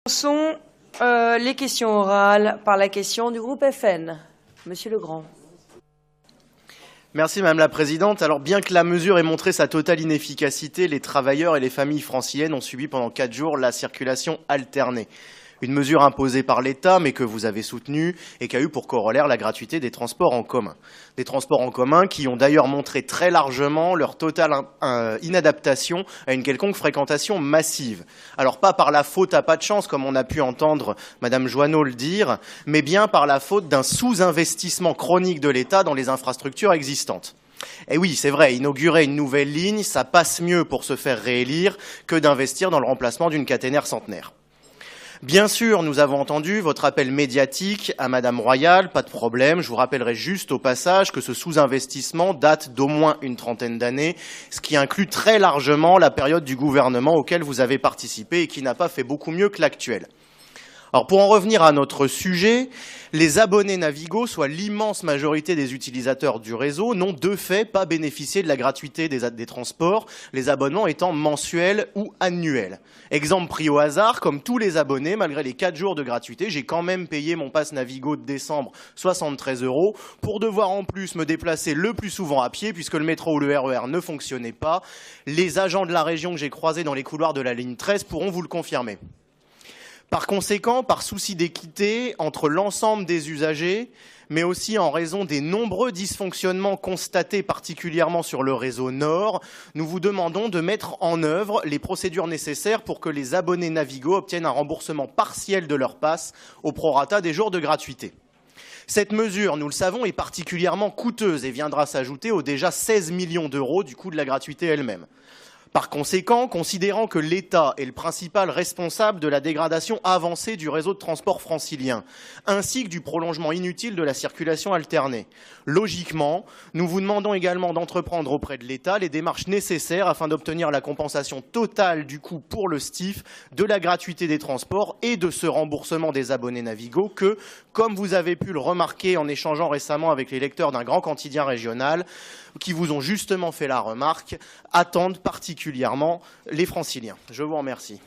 Commençons les questions orales par la question du groupe FN. Monsieur Legrand. Merci Madame la Présidente. Alors bien que la mesure ait montré sa totale inefficacité, les travailleurs et les familles franciliennes ont subi pendant 4 jours la circulation alternée. Une mesure imposée par l'État, mais que vous avez soutenue et qui a eu pour corollaire la gratuité des transports en commun. Des transports en commun qui ont d'ailleurs montré très largement leur totale inadaptation à une quelconque fréquentation massive. Alors pas par la faute à pas de chance, comme on a pu entendre Madame Joanneau le dire, mais bien par la faute d'un sous-investissement chronique de l'État dans les infrastructures existantes. Et oui, c'est vrai, inaugurer une nouvelle ligne, ça passe mieux pour se faire réélire que d'investir dans le remplacement d'une caténaire centenaire. Bien sûr, nous avons entendu votre appel médiatique à Madame Royal, pas de problème. Je vous rappellerai juste au passage que ce sous-investissement date d'au moins une trentaine d'années, ce qui inclut très largement la période du gouvernement auquel vous avez participé et qui n'a pas fait beaucoup mieux que l'actuel. Alors pour en revenir à notre sujet, les abonnés Navigo, soit l'immense majorité des utilisateurs du réseau, n'ont de fait pas bénéficié de la gratuité des transports, les abonnements étant mensuels ou annuels. Exemple pris au hasard, comme tous les abonnés, malgré les 4 jours de gratuité, j'ai quand même payé mon pass Navigo de décembre 73 € pour devoir en plus me déplacer le plus souvent à pied puisque le métro ou le RER ne fonctionnait pas. Les agents de la région que j'ai croisés dans les couloirs de la ligne 13 pourront vous le confirmer. Par conséquent, par souci d'équité entre l'ensemble des usagers, mais aussi en raison des nombreux dysfonctionnements constatés particulièrement sur le réseau Nord, nous vous demandons de mettre en œuvre les procédures nécessaires pour que les abonnés Navigo obtiennent un remboursement partiel de leur pass au prorata des jours de gratuité. Cette mesure, nous le savons, est particulièrement coûteuse et viendra s'ajouter aux déjà 16 millions d'euros du coût de la gratuité elle-même. Par conséquent, considérant que l'État est le principal responsable de la dégradation avancée du réseau de transport francilien, ainsi que du prolongement inutile de la circulation alternée, logiquement, nous vous demandons également d'entreprendre auprès de l'État les démarches nécessaires afin d'obtenir la compensation totale du coût pour le STIF, de la gratuité des transports et de ce remboursement des abonnés Navigo que, comme vous avez pu le remarquer en échangeant récemment avec les lecteurs d'un grand quotidien régional, qui vous ont justement fait la remarque, attendent particulièrement les franciliens. Je vous remercie.